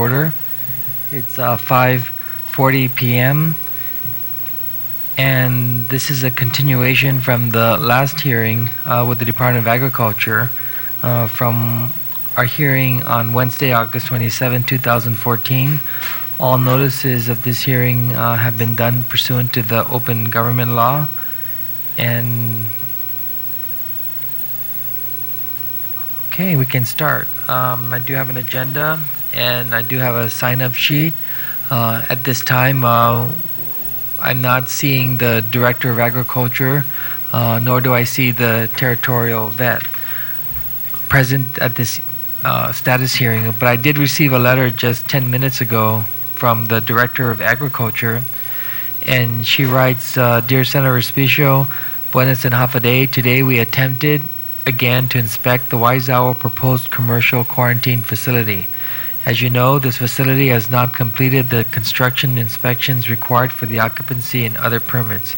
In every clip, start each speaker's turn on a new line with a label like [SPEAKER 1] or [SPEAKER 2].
[SPEAKER 1] order. It's 5:40 p.m. and this is a continuation from the last hearing with the Department of Agriculture from our hearing on Wednesday, August 27, 2014. All notices of this hearing have been done pursuant to the Open Government Law, and okay, we can start. I do have an agenda and I do have a sign-up sheet. At this time, I'm not seeing the Director of Agriculture, nor do I see the Territorial Vet present at this status hearing, but I did receive a letter just 10 minutes ago from the Director of Agriculture, and she writes, Dear Senator Respicio, buenas and half a day. Today we attempted again to inspect the Wise Owl proposed commercial quarantine facility. As you know, this facility has not completed the construction inspections required for the occupancy and other permits.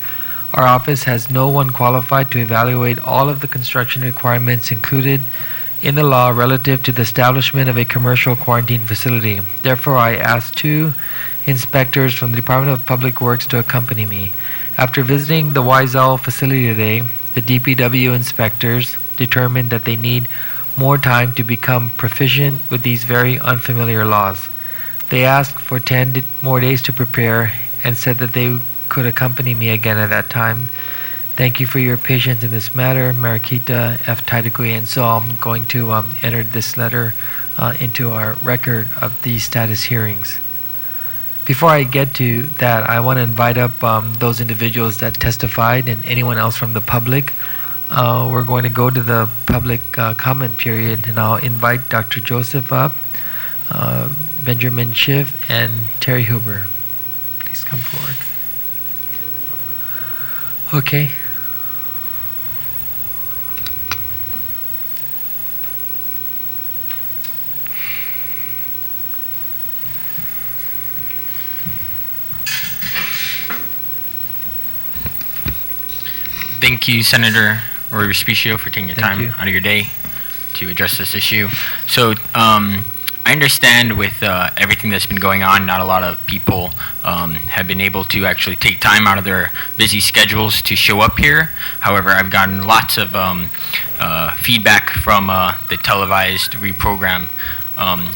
[SPEAKER 1] Our office has no one qualified to evaluate all of the construction requirements included in the law relative to the establishment of a commercial quarantine facility. Therefore, I asked 2 inspectors from the Department of Public Works to accompany me. After visiting the Wise Owl facility today, the DPW inspectors determined that they need more time to become proficient with these very unfamiliar laws. They asked for 10 more days to prepare and said that they could accompany me again at that time. Thank you for your patience in this matter, Mariquita F. Taidagui. And so I'm going to enter this letter into our record of these status hearings. Before I get to that, I want to invite up those individuals that testified and anyone else from the public. We're going to go to the public comment period, and I'll invite Dr. Joseph up, Benjamin Schiff, and Terry Huber. Please come forward. Okay.
[SPEAKER 2] Thank you, Senator Rory Respicio, for taking your time out of your day to address this issue. So I understand with everything that's been going on, not a lot of people have been able to actually take time out of their busy schedules to show up here. However, I've gotten lots of feedback from the televised reprogram.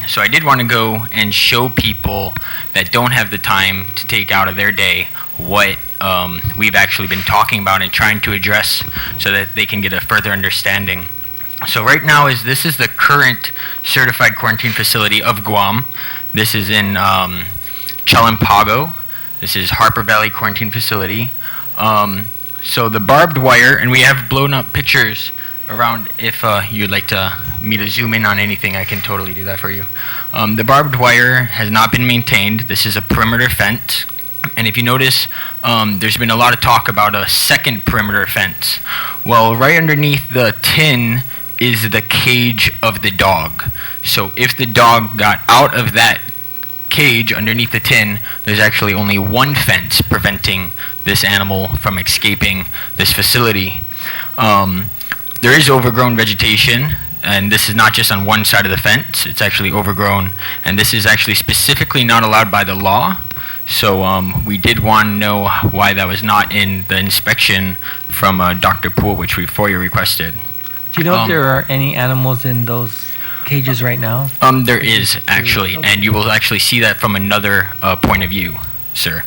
[SPEAKER 2] So I did want to go and show people that don't have the time to take out of their day what we've actually been talking about and trying to address so that they can get a further understanding. So right now this is the current certified quarantine facility of Guam. This is in Chalampago. This is Harper Valley Quarantine Facility. So the barbed wire, and we have blown up pictures around. If you'd like me to zoom in on anything, I can totally do that for you. The barbed wire has not been maintained. This is a perimeter fence. And if you notice, there's been a lot of talk about a second perimeter fence. Well, right underneath the tin is the cage of the dog. So if the dog got out of that cage underneath the tin, there's actually only one fence preventing this animal from escaping this facility. There is overgrown vegetation, and this is not just on one side of the fence, it's actually overgrown, and this is actually specifically not allowed by the law. So we did want to know why that was not in the inspection from Dr. Poole, which we FOIA requested.
[SPEAKER 1] Do you know if there are any animals in those cages right now?
[SPEAKER 2] There is, actually, okay. And you will actually see that from another point of view, sir.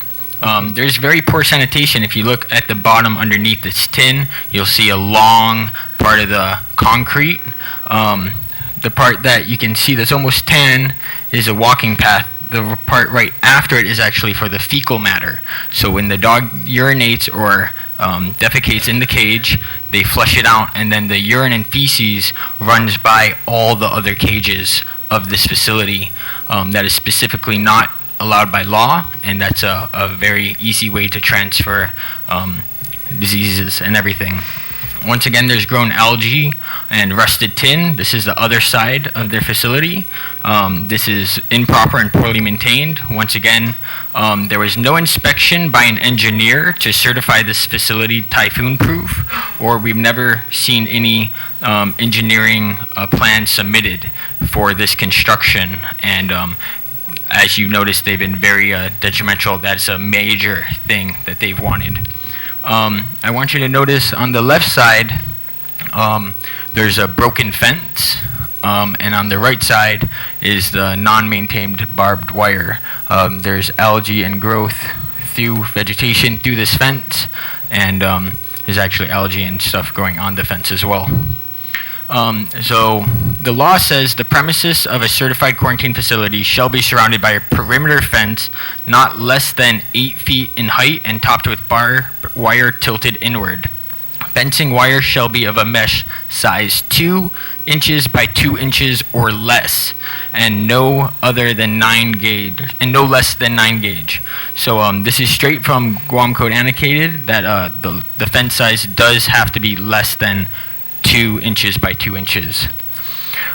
[SPEAKER 2] There's very poor sanitation. If you look at the bottom underneath this tin, you'll see a long part of the concrete. The part that you can see that's almost tan is a walking path. The part right after it is actually for the fecal matter. So when the dog urinates or defecates in the cage, they flush it out, and then the urine and feces runs by all the other cages of this facility that is specifically not allowed by law, and that's a very easy way to transfer diseases and everything. Once again, there's grown algae and rusted tin. This is the other side of their facility. This is improper and poorly maintained. Once again, there was no inspection by an engineer to certify this facility typhoon-proof, or we've never seen any engineering plan submitted for this construction. And as you noticed, they've been very detrimental. That's a major thing that they've wanted. I want you to notice on the left side, there's a broken fence, and on the right side is the non-maintained barbed wire. There's algae and growth through vegetation through this fence, and there's actually algae and stuff growing on the fence as well. So the law says the premises of a certified quarantine facility shall be surrounded by a perimeter fence not less than 8 feet in height and topped with barbed wire tilted inward. Fencing wire shall be of a mesh size 2 inches by 2 inches or less, and no other than 9 gauge, and no less than 9 gauge. So this is straight from Guam Code Annotated that the fence size does have to be less than 2 inches by 2 inches.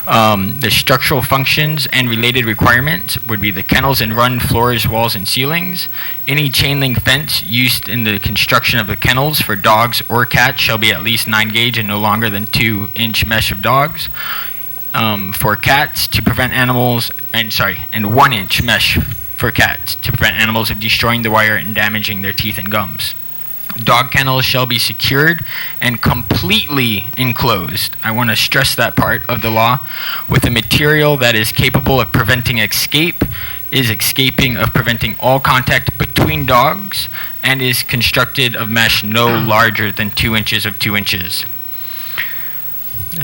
[SPEAKER 2] The structural functions and related requirements would be the kennels and run floors, walls, and ceilings. Any chain link fence used in the construction of the kennels for dogs or cats shall be at least 9 gauge and no longer than 2-inch mesh of dogs. For cats to prevent animals, and 1-inch mesh for cats to prevent animals of destroying the wire and damaging their teeth and gums. Dog kennels shall be secured and completely enclosed. I want to stress that part of the law with a material that is capable of preventing escape, is escaping of preventing all contact between dogs, and is constructed of mesh no larger than 2 inches of 2 inches.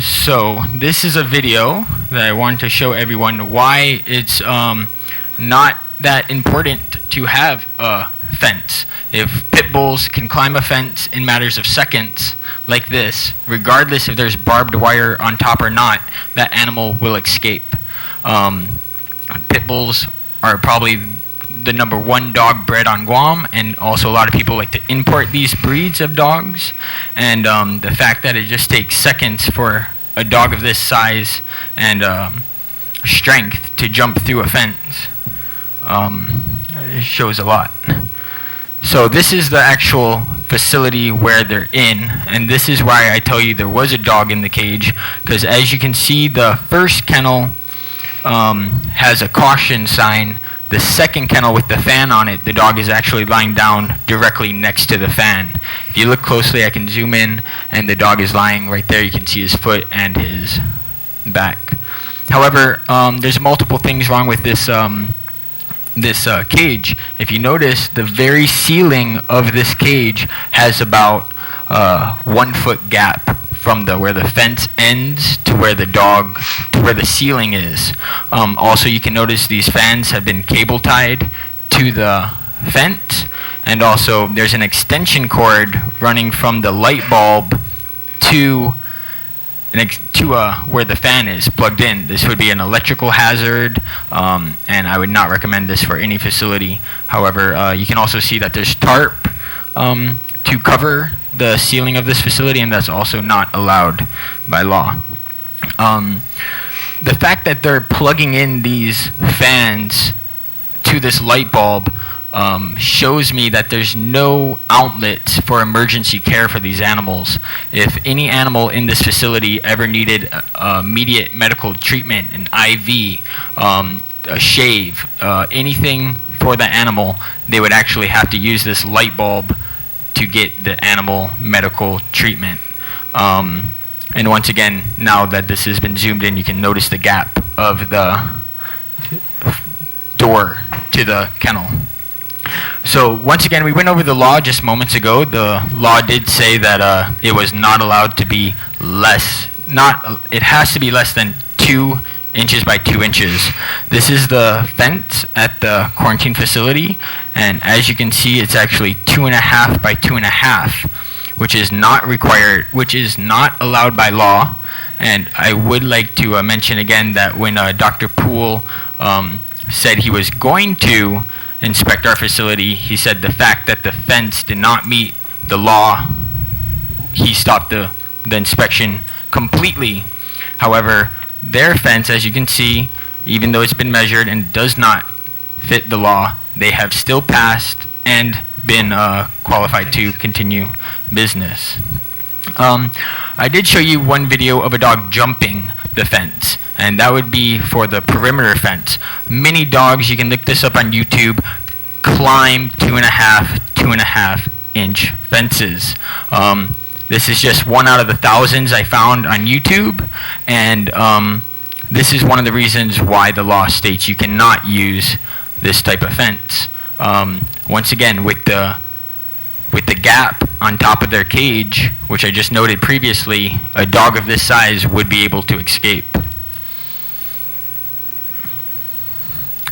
[SPEAKER 2] So this is a video that I want to show everyone why it's not that important to have a fence. If pit bulls can climb a fence in matters of seconds like this, regardless if there's barbed wire on top or not, that animal will escape. Pit bulls are probably the #1 dog bred on Guam, and also a lot of people like to import these breeds of dogs, and the fact that it just takes seconds for a dog of this size and strength to jump through a fence it shows a lot. So this is the actual facility where they're in, and this is why I tell you there was a dog in the cage, because as you can see, the first kennel has a caution sign. The second kennel with the fan on it, the dog is actually lying down directly next to the fan. If you look closely, I can zoom in, and the dog is lying right there. You can see his foot and his back. However, there's multiple things wrong with this cage. If you notice, the very ceiling of this cage has about 1 foot gap from where the fence ends to where the ceiling is. Also, you can notice these fans have been cable tied to the fence, and also there's an extension cord running from the light bulb to where the fan is plugged in. This would be an electrical hazard, and I would not recommend this for any facility. However, you can also see that there's tarp to cover the ceiling of this facility, and that's also not allowed by law. The fact that they're plugging in these fans to this light bulb shows me that there's no outlets for emergency care for these animals. If any animal in this facility ever needed immediate medical treatment, an IV, a shave, anything for the animal, they would actually have to use this light bulb to get the animal medical treatment. And once again, now that this has been zoomed in, you can notice the gap of the door to the kennel. So once again, we went over the law just moments ago. The law did say that it was not allowed to be it has to be less than 2 inches by 2 inches. This is the fence at the quarantine facility, and as you can see, it's actually 2.5 by 2.5, which is not required, which is not allowed by law. And I would like to mention again that when Dr. Poole said he was going to inspect our facility, he said the fact that the fence did not meet the law, he stopped the inspection completely. However, their fence, as you can see, even though it's been measured and does not fit the law, they have still passed and been qualified to continue business. I did show you one video of a dog jumping the fence, and that would be for the perimeter fence. Many dogs, you can look this up on YouTube, climb 2.5 inch fences. This is just one out of the thousands I found on YouTube, and this is one of the reasons why the law states you cannot use this type of fence. Once again, with the gap on top of their cage, which I just noted previously, a dog of this size would be able to escape.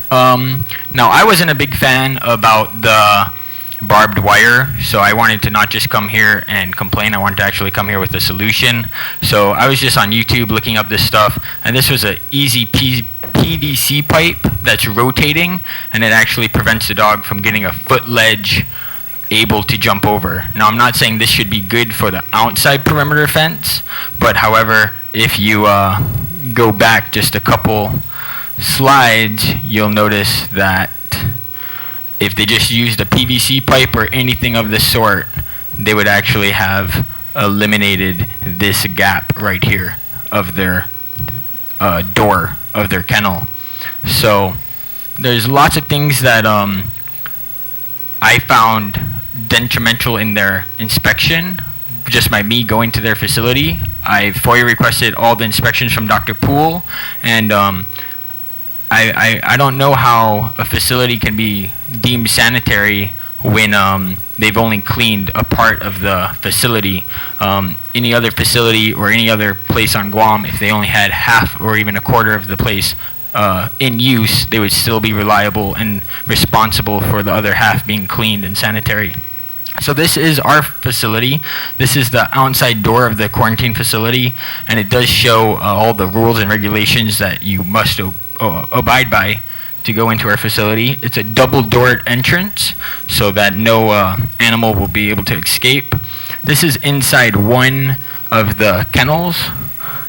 [SPEAKER 2] Now, I wasn't a big fan about the barbed wire, so I wanted to not just come here and complain, I wanted to actually come here with a solution. So I was just on YouTube looking up this stuff, and this was an easy PVC pipe that's rotating, and it actually prevents the dog from getting a foot ledge able to jump over. Now, I'm not saying this should be good for the outside perimeter fence, but however, if you go back just a couple slides, you'll notice that if they just used a PVC pipe or anything of the sort, they would actually have eliminated this gap right here of their door of their kennel. So there's lots of things that I found detrimental in their inspection just by me going to their facility. I FOIA requested all the inspections from Dr. Poole, and I don't know how a facility can be deemed sanitary when they've only cleaned a part of the facility. Any other facility or any other place on Guam, if they only had half or even a quarter of the place in use, they would still be reliable and responsible for the other half being cleaned and sanitary. So this is our facility. This is the outside door of the quarantine facility, and it does show all the rules and regulations that you must abide by to go into our facility. It's a double-doored entrance so that no animal will be able to escape. This is inside one of the kennels,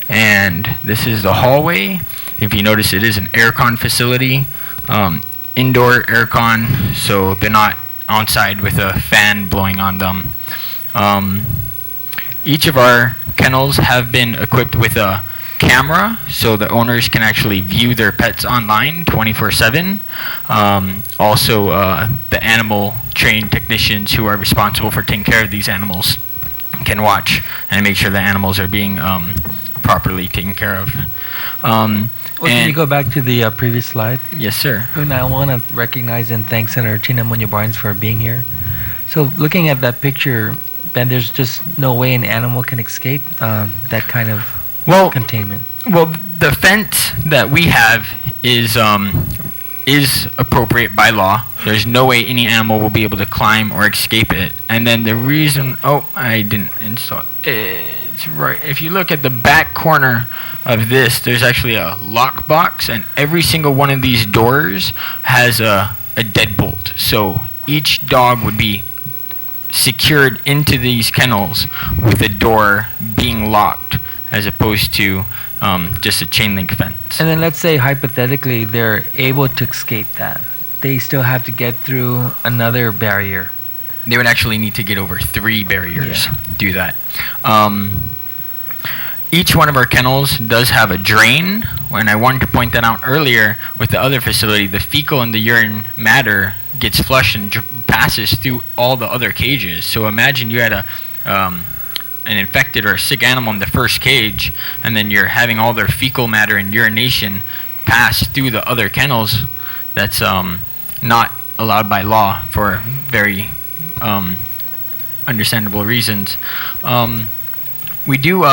[SPEAKER 2] and this is the hallway. If you notice, it is an aircon facility, indoor aircon, so they're not outside with a fan blowing on them. Each of our kennels have been equipped with a camera, so the owners can actually view their pets online 24/7. Also, the animal trained technicians who are responsible for taking care of these animals can watch and make sure the animals are being properly taken care of.
[SPEAKER 1] Can you go back to the previous slide?
[SPEAKER 2] Yes, sir.
[SPEAKER 1] And I want to recognize and thank Senator Tina Muñoz-Barnes for being here. So looking at that picture, Ben, there's just no way an animal can escape that kind of containment.
[SPEAKER 2] Well, the fence that we have is appropriate by law. There's no way any animal will be able to climb or escape it. And then the reason, I didn't install it. It's right. If you look at the back corner of this, there's actually a lock box, and every single one of these doors has a deadbolt. So each dog would be secured into these kennels with the door being locked, as opposed to just a chain link fence.
[SPEAKER 1] And then let's say hypothetically they're able to escape that. They still have to get through another barrier.
[SPEAKER 2] They would actually need to get over 3 barriers to do that. Each one of our kennels does have a drain, and I wanted to point that out earlier with the other facility. The fecal and the urine matter gets flushed and passes through all the other cages. So imagine you had an infected or a sick animal in the first cage, and then you're having all their fecal matter and urination pass through the other kennels. That's not allowed by law for very understandable reasons. We do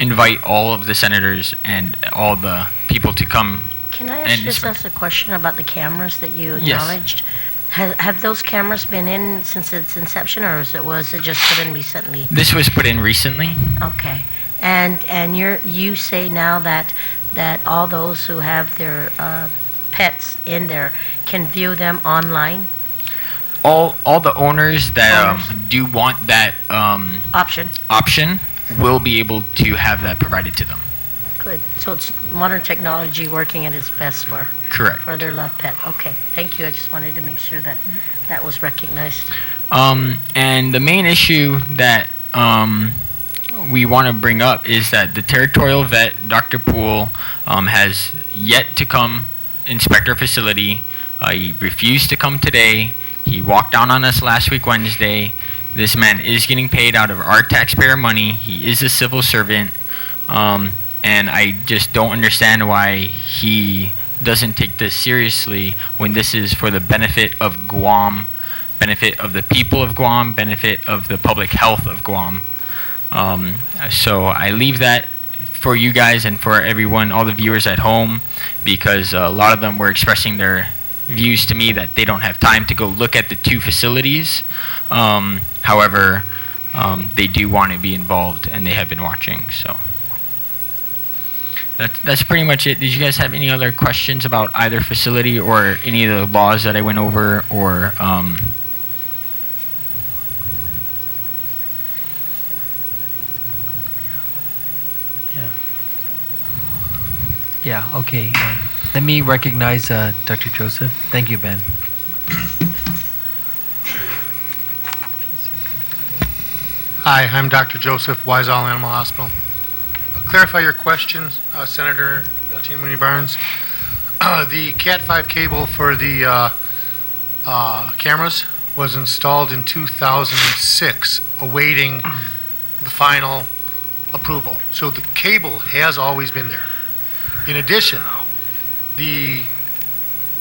[SPEAKER 2] invite all of the senators and all the people to come.
[SPEAKER 3] Can I ask a question about the cameras that you acknowledged? Yes. Have those cameras been in since its inception, or was it just put in recently?
[SPEAKER 2] This was put in recently.
[SPEAKER 3] Okay, and you say now that all those who have their pets in there can view them online.
[SPEAKER 2] All the owners that do want that option will be able to have that provided to them.
[SPEAKER 3] Good. So it's modern technology working at its best for their loved pet. Okay. Thank you. I just wanted to make sure that was recognized.
[SPEAKER 2] And the main issue that we want to bring up is that the territorial vet, Dr. Poole, has yet to come inspect our facility. He refused to come today. He walked down on us last week, Wednesday. This man is getting paid out of our taxpayer money. He is a civil servant. And I just don't understand why he doesn't take this seriously when this is for the benefit of Guam, benefit of the people of Guam, benefit of the public health of Guam. So I leave that for you guys and for everyone, all the viewers at home, because a lot of them were expressing their views to me that they don't have time to go look at the 2 facilities. However, they do want to be involved, and they have been watching. So that's pretty much it. Did you guys have any other questions about either facility or any of the laws that I went over, or
[SPEAKER 1] Yeah, okay. Let me recognize Dr. Joseph. Thank you, Ben.
[SPEAKER 4] Hi, I'm Dr. Joseph, Wysall Animal Hospital. Clarify your question, Senator Tina Mooney Barnes. The Cat 5 cable for the cameras was installed in 2006, awaiting the final approval. So the cable has always been there. In addition, the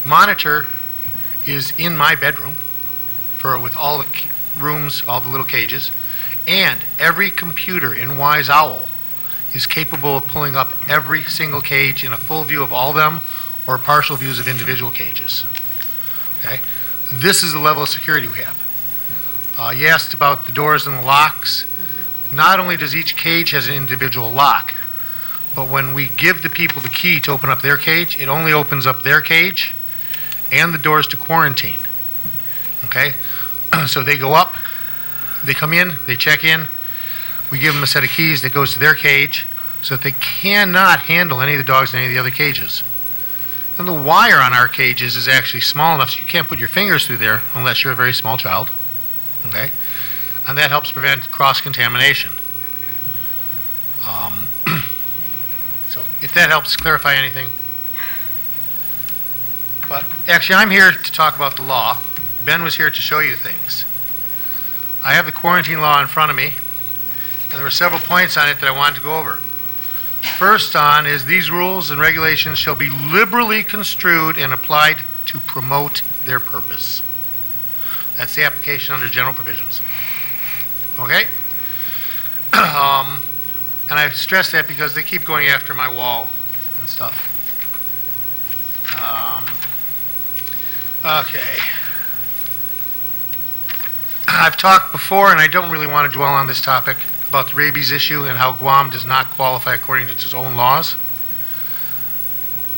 [SPEAKER 4] monitor is in my bedroom with all the rooms, all the little cages, and every computer in Wise Owl is capable of pulling up every single cage in a full view of all of them or partial views of individual cages. Okay? This is the level of security we have. You asked about the doors and the locks. Not only does each cage has an individual lock, but when we give the people the key to open up their cage, it only opens up their cage and the doors to quarantine. Okay? So they go up, they come in, they check in, we give them a set of keys that goes to their cage so that they cannot handle any of the dogs in any of the other cages. And the wire on our cages is actually small enough so you can't put your fingers through there unless you're a very small child. Okay? And that helps prevent cross-contamination. So if that helps clarify anything. But actually, I'm here to talk about the law. Ben was here to show you things. I have the quarantine law in front of me, and there were several points on it that I wanted to go over. First on is these rules and regulations shall be liberally construed and applied to promote their purpose. That's the application under general provisions. Okay? And I stress that because they keep going after my wall and stuff. Okay. I've talked before, and I don't really want to dwell on this topic, about the rabies issue and how Guam does not qualify according to its own laws.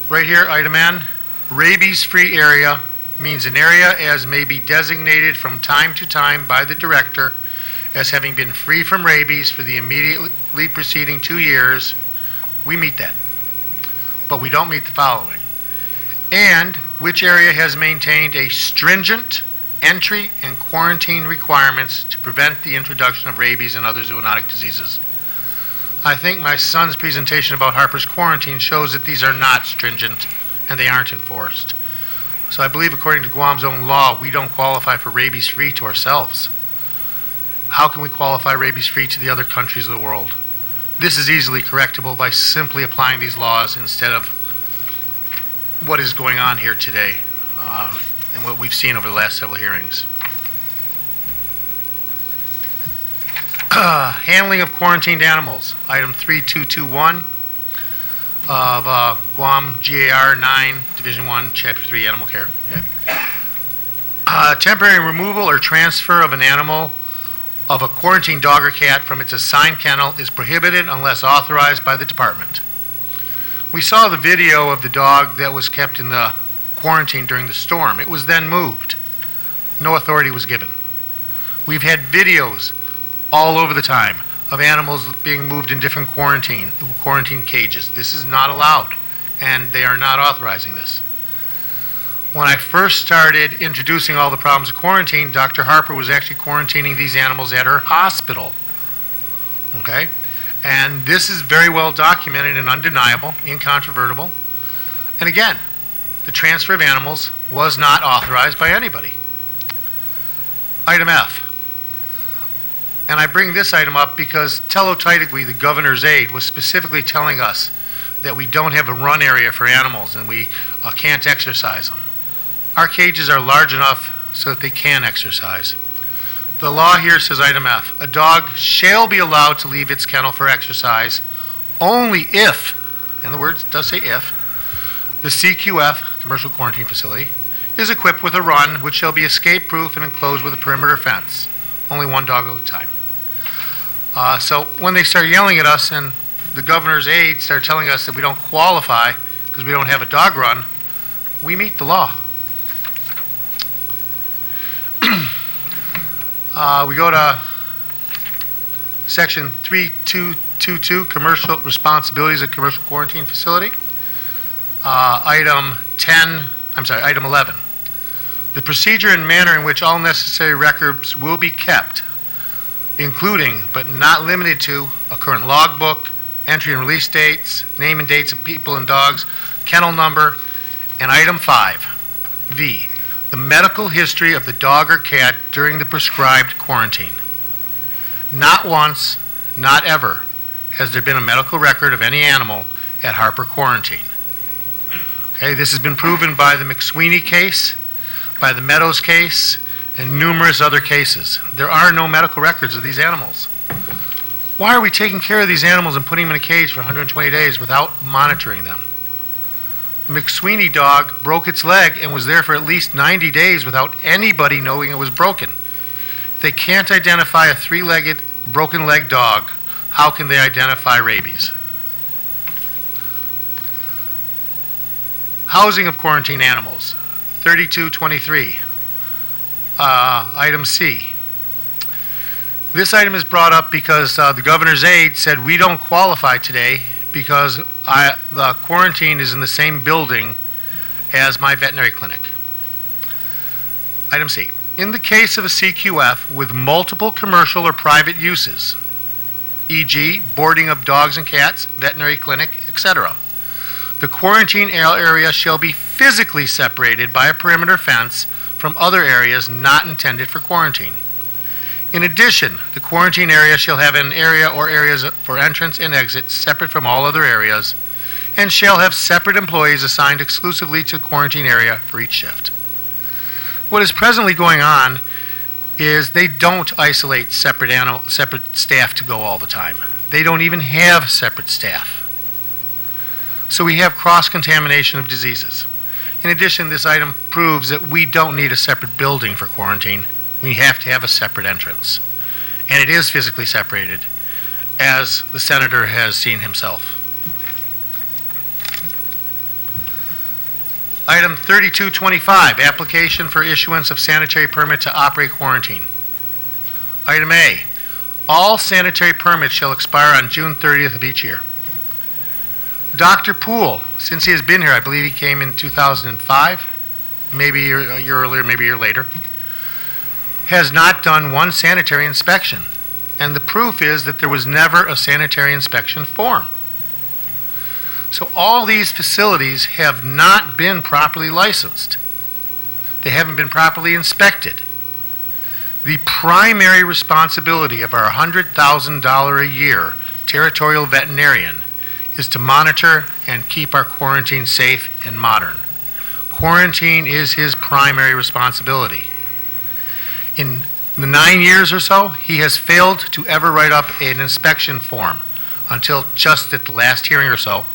[SPEAKER 4] Right here, item N, rabies-free area means an area as may be designated from time to time by the director as having been free from rabies for the immediately preceding 2 years. We meet that. But we don't meet the following. And which area has maintained a stringent entry and quarantine requirements to prevent the introduction of rabies and other zoonotic diseases. I think my son's presentation about Harper's quarantine shows that these are not stringent and they aren't enforced. So I believe according to Guam's own law, we don't qualify for rabies-free to ourselves. How can we qualify rabies-free to the other countries of the world? This is easily correctable by simply applying these laws instead of what is going on here today and what we've seen over the last several hearings. Handling of quarantined animals, item 3221 of Guam GAR 9, Division 1, Chapter 3, Animal Care. Okay. Temporary removal or transfer of an animal of a quarantined dog or cat from its assigned kennel is prohibited unless authorized by the department. We saw the video of the dog that was kept in the quarantine during the storm. It was then moved. No authority was given. We've had videos all over the time of animals being moved in different quarantine cages. This is not allowed, and they are not authorizing this. When I first started introducing all the problems of quarantine, Dr. Harper was actually quarantining these animals at her hospital. Okay? And this is very well documented and undeniable, incontrovertible. And again, the transfer of animals was not authorized by anybody. Item F. And I bring this item up because teletypically the governor's aide was specifically telling us that we don't have a run area for animals and we can't exercise them. Our cages are large enough so that they can exercise. The law here says, item F, a dog shall be allowed to leave its kennel for exercise only if, and the word does say if, the CQF, Commercial Quarantine Facility, is equipped with a run which shall be escape-proof and enclosed with a perimeter fence. Only one dog at a time. So when they start yelling at us and the governor's aide start telling us that we don't qualify because we don't have a dog run, we meet the law. We go to section 3222, commercial responsibilities of commercial quarantine facility. Item 11. The procedure and manner in which all necessary records will be kept, including but not limited to a current logbook, entry and release dates, name and dates of people and dogs, kennel number, and item 5, V, the medical history of the dog or cat during the prescribed quarantine. Not once, not ever, has there been a medical record of any animal at Harper Quarantine. Okay, this has been proven by the McSweeney case, by the Meadows case, and numerous other cases. There are no medical records of these animals. Why are we taking care of these animals and putting them in a cage for 120 days without monitoring them? The McSweeney dog broke its leg and was there for at least 90 days without anybody knowing it was broken. If they can't identify a three-legged, broken leg dog, how can they identify rabies? Housing of quarantine animals, 3223. Item C. This item is brought up because the governor's aide said we don't qualify today because the quarantine is in the same building as my veterinary clinic. Item C. In the case of a CQF with multiple commercial or private uses, e.g. boarding of dogs and cats, veterinary clinic, etc., the quarantine area shall be physically separated by a perimeter fence from other areas not intended for quarantine. In addition, the quarantine area shall have an area or areas for entrance and exit separate from all other areas, and shall have separate employees assigned exclusively to the quarantine area for each shift. What is presently going on is they don't isolate separate staff to go all the time. They don't even have separate staff. So we have cross-contamination of diseases. In addition, this item proves that we don't need a separate building for quarantine. We have to have a separate entrance. And it is physically separated, as the senator has seen himself. Item 3225, application for issuance of sanitary permit to operate quarantine. Item A, all sanitary permits shall expire on June 30th of each year. Dr. Poole, since he has been here, I believe he came in 2005, maybe a year earlier, maybe a year later, has not done one sanitary inspection. And the proof is that there was never a sanitary inspection form. So all these facilities have not been properly licensed. They haven't been properly inspected. The primary responsibility of our $100,000 a year territorial veterinarian is to monitor and keep our quarantine safe and modern. Quarantine is his primary responsibility. In the 9 years or so, he has failed to ever write up an inspection form until just at the last hearing or so.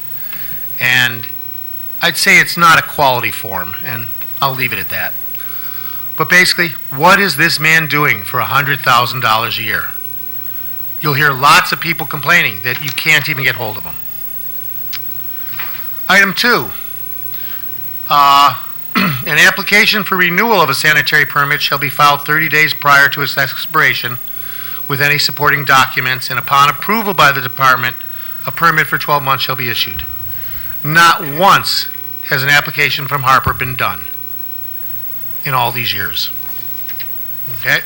[SPEAKER 4] And I'd say it's not a quality form, and I'll leave it at that. But basically, what is this man doing for $100,000 a year? You'll hear lots of people complaining that you can't even get hold of him. Item 2, an application for renewal of a sanitary permit shall be filed 30 days prior to its expiration with any supporting documents, and upon approval by the department, a permit for 12 months shall be issued. Not once has an application from Harper been done in all these years. Okay?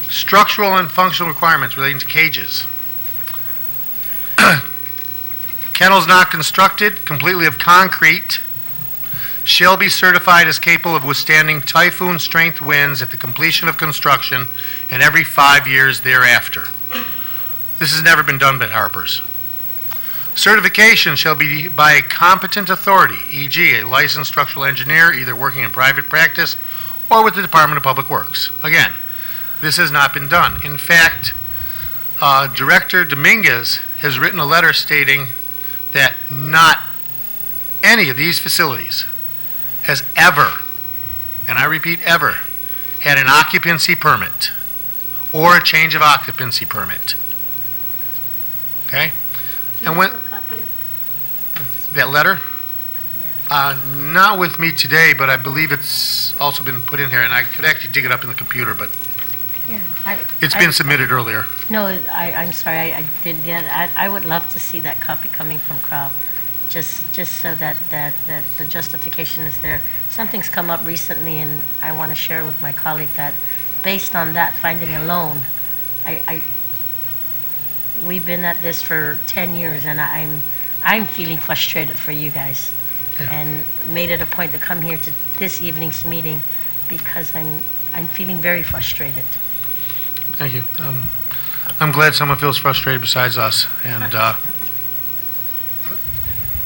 [SPEAKER 4] Structural and functional requirements relating to cages. Kennels not constructed completely of concrete shall be certified as capable of withstanding typhoon strength winds at the completion of construction and every 5 years thereafter. This has never been done by Harper's. Certification shall be by a competent authority, e.g. a licensed structural engineer either working in private practice or with the Department of Public Works. Again, this has not been done. In fact, Director Dominguez has written a letter stating that not any of these facilities has ever, and I repeat ever, had an occupancy permit or a change of occupancy permit. Okay? And when that letter, not with me today, but I believe it's also been put in here, and I could actually dig it up in the computer, but it's been submitted earlier.
[SPEAKER 3] No, I'm sorry, I didn't get it. I would love to see that copy coming from CROW, just so that the justification is there. Something's come up recently, and I want to share with my colleague that based on that finding alone, we've been at this for 10 years, and I'm feeling frustrated for you guys, and made it a point to come here to this evening's meeting because I'm feeling very frustrated.
[SPEAKER 4] Thank you. I'm glad someone feels frustrated besides us, and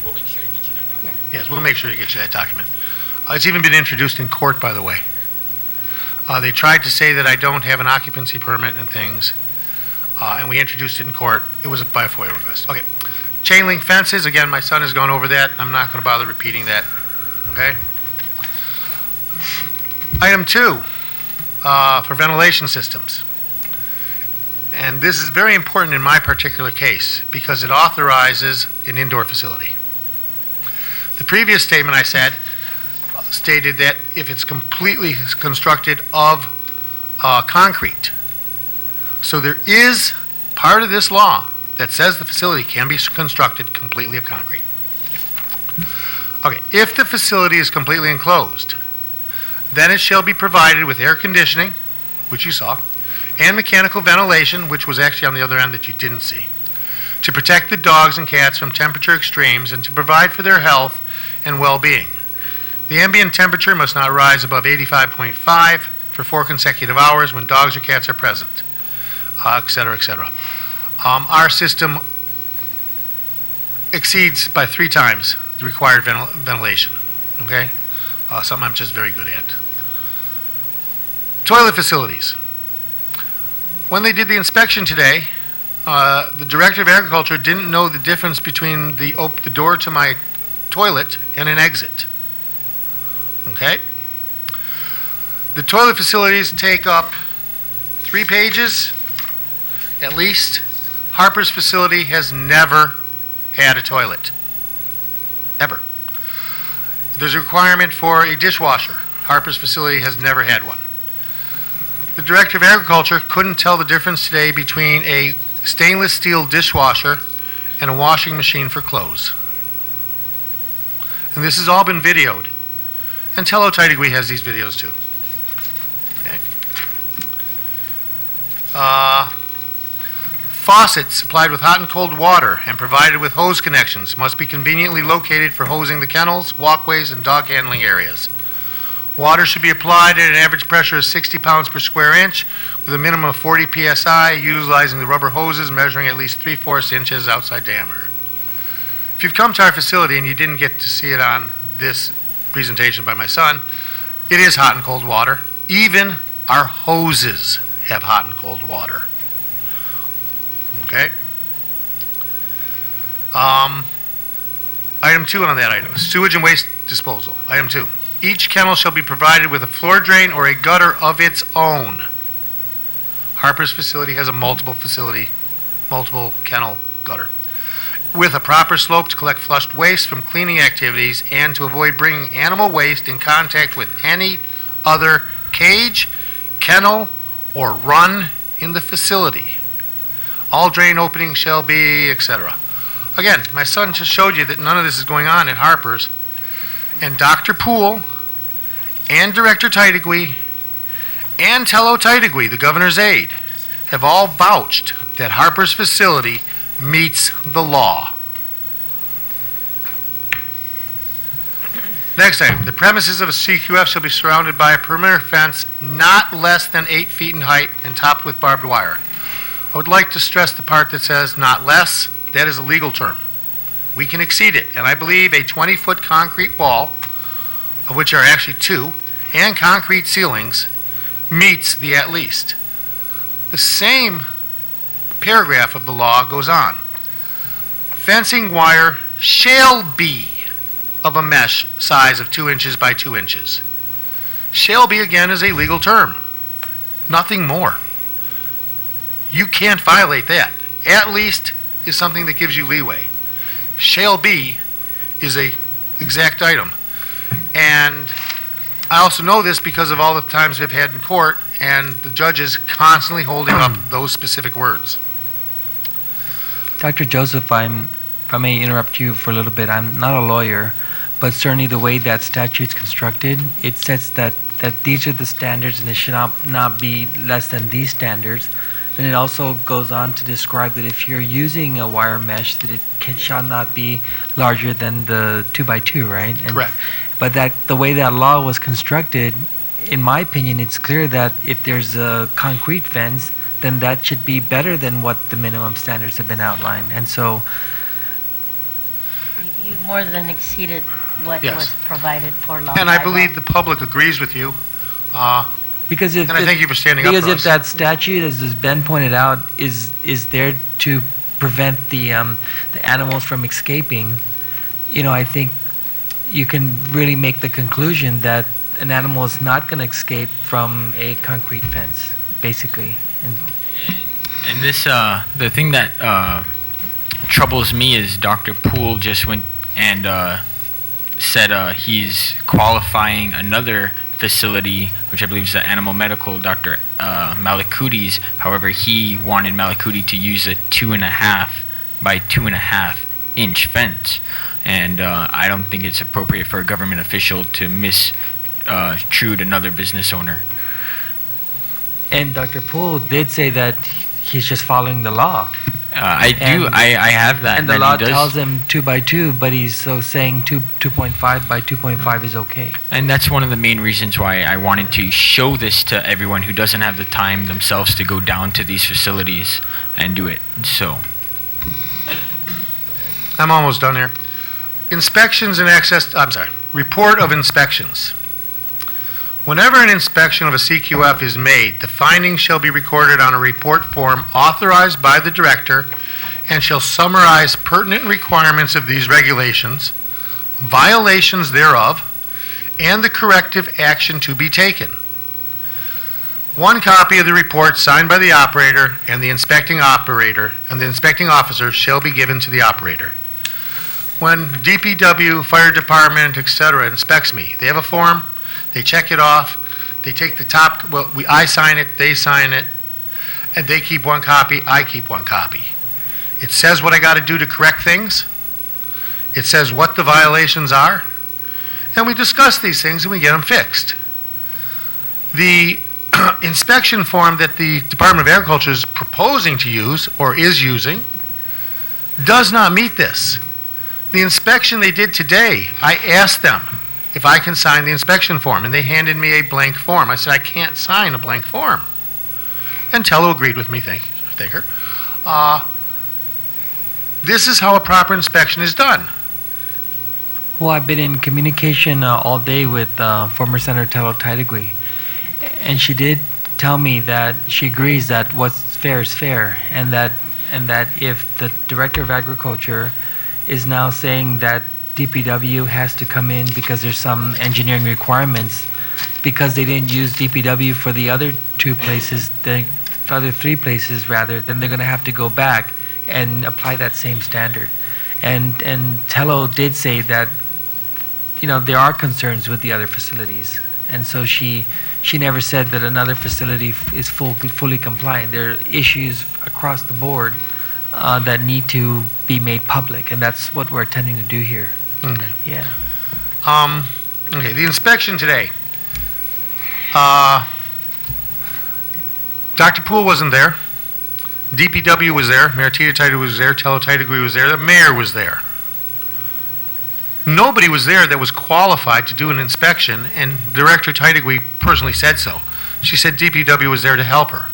[SPEAKER 2] We'll make sure to get you that document.
[SPEAKER 4] yes, we'll make sure to get you that document. It's even been introduced in court, by the way. They tried to say that I don't have an occupancy permit and things, and we introduced it in court. It was by a FOIA request. Okay. Chain link fences, again, my son has gone over that. I'm not going to bother repeating that. Okay? Item 2, for ventilation systems. And this is very important in my particular case because it authorizes an indoor facility. The previous statement I said stated that if it's completely constructed of concrete. So there is part of this law that says the facility can be constructed completely of concrete. Okay, if the facility is completely enclosed, then it shall be provided with air conditioning, which you saw, and mechanical ventilation, which was actually on the other end that you didn't see, to protect the dogs and cats from temperature extremes and to provide for their health and well-being. The ambient temperature must not rise above 85.5 for 4 consecutive hours when dogs or cats are present, et cetera, et cetera. Our system exceeds by 3 times the required ventilation, okay? Something I'm just very good at. Toilet facilities. When they did the inspection today, the Director of Agriculture didn't know the difference between the door to my toilet and an exit. Okay? The toilet facilities take up 3 pages, at least. Harper's facility has never had a toilet. Ever. There's a requirement for a dishwasher. Harper's facility has never had one. The Director of Agriculture couldn't tell the difference today between a stainless steel dishwasher and a washing machine for clothes. And this has all been videoed. And Teletydigui has these videos too. Okay. Faucets supplied with hot and cold water and provided with hose connections must be conveniently located for hosing the kennels, walkways, and dog handling areas. Water should be applied at an average pressure of 60 pounds per square inch with a minimum of 40 psi, utilizing the rubber hoses measuring at least 3/4 inches outside diameter. If you've come to our facility and you didn't get to see it on this presentation by my son, it is hot and cold water. Even our hoses have hot and cold water. Okay? Item 2 on that item, sewage and waste disposal. Item 2. Each kennel shall be provided with a floor drain or a gutter of its own. Harper's facility has a multiple kennel gutter with a proper slope to collect flushed waste from cleaning activities and to avoid bringing animal waste in contact with any other cage, kennel, or run in the facility. All drain openings shall be, etc. Again, my son just showed you that none of this is going on at Harper's, and Dr. Poole and Director Tydigui and Tello Taitigui, the governor's aide, have all vouched that Harper's facility meets the law. Next item, the premises of a CQF shall be surrounded by a perimeter fence not less than 8 feet in height and topped with barbed wire. I would like to stress the part that says not less. That is a legal term. We can exceed it, and I believe a 20-foot concrete wall, of which are actually 2, and concrete ceilings meets the at least. The same paragraph of the law goes on. Fencing wire shall be of a mesh size of 2 inches by 2 inches. Shall be, again, is a legal term. Nothing more. You can't violate that. At least is something that gives you leeway. Shall be is a exact item. And I also know this because of all the times we've had in court and the judges constantly holding up those specific words.
[SPEAKER 1] Dr. Joseph, if I may interrupt you for a little bit, I'm not a lawyer, but certainly the way that statute's constructed, it sets that these are the standards and it should not be less than these standards. Then it also goes on to describe that if you're using a wire mesh, that it shall not be larger than the 2 by 2, right?
[SPEAKER 4] Correct.
[SPEAKER 1] But that the way that law was constructed, in my opinion, it's clear that if there's a concrete fence, then that should be better than what the minimum standards have been outlined. And so
[SPEAKER 3] You more than exceeded what
[SPEAKER 4] Yes.
[SPEAKER 3] was provided for law.
[SPEAKER 4] And I
[SPEAKER 3] by
[SPEAKER 4] believe
[SPEAKER 3] law.
[SPEAKER 4] the public agrees with you.
[SPEAKER 1] because if
[SPEAKER 4] And I thank you for standing up
[SPEAKER 1] because
[SPEAKER 4] for
[SPEAKER 1] if
[SPEAKER 4] us.
[SPEAKER 1] that statute, as Ben pointed out, is there to prevent the animals from escaping, I think you can really make the conclusion that an animal is not going to escape from a concrete fence, basically.
[SPEAKER 2] And this, the thing that troubles me is Dr. Poole just went and said he's qualifying another facility, which I believe is the animal medical, Dr. Malakuti's. However, he wanted Malakuti to use a 2.5 by 2.5 inch fence. And I don't think it's appropriate for a government official to mistreat another business owner.
[SPEAKER 1] And Dr. Poole did say that he's just following the law.
[SPEAKER 2] I have that.
[SPEAKER 1] And the
[SPEAKER 2] that
[SPEAKER 1] law
[SPEAKER 2] he does.
[SPEAKER 1] tells him 2 by 2, but he's saying 2.5 by 2.5 is okay.
[SPEAKER 2] And that's one of the main reasons why I wanted to show this to everyone who doesn't have the time themselves to go down to these facilities and do it. So,
[SPEAKER 4] I'm almost done here. Inspections and report of inspections. Whenever an inspection of a CQF is made, the findings shall be recorded on a report form authorized by the director and shall summarize pertinent requirements of these regulations, violations thereof, and the corrective action to be taken. One copy of the report signed by the operator and the inspecting officer shall be given to the operator. When DPW, fire department, etc. inspects me, they have a form. They check it off. They take the top. I sign it. They sign it, and they keep one copy. I keep one copy. It says what I got to do to correct things. It says what the violations are, and we discuss these things and we get them fixed. The inspection form that the Department of Agriculture is proposing to use or is using does not meet this. The inspection they did today, I asked them if I can sign the inspection form, and they handed me a blank form. I said, I can't sign a blank form. And Tello agreed with me, thank her. This is how a proper inspection is done.
[SPEAKER 1] Well, I've been in communication all day with former Senator Tello Taitigui, and she did tell me that she agrees that what's fair is fair, and that if the Director of Agriculture is now saying that DPW has to come in because there's some engineering requirements because they didn't use DPW for the other 2 places, the other 3 places rather, then they're going to have to go back and apply that same standard. And Tello did say that there are concerns with the other facilities, and so she never said that another facility is fully compliant. There are issues across the board that need to be made public, and that's what we're attempting to do here.
[SPEAKER 4] Okay.
[SPEAKER 1] Yeah.
[SPEAKER 4] Okay, the inspection today. Dr. Poole wasn't there. DPW was there. Mayor Tita was there. Tello Titagui was there. The mayor was there. Nobody was there that was qualified to do an inspection, and Director Titagui personally said so. She said DPW was there to help her.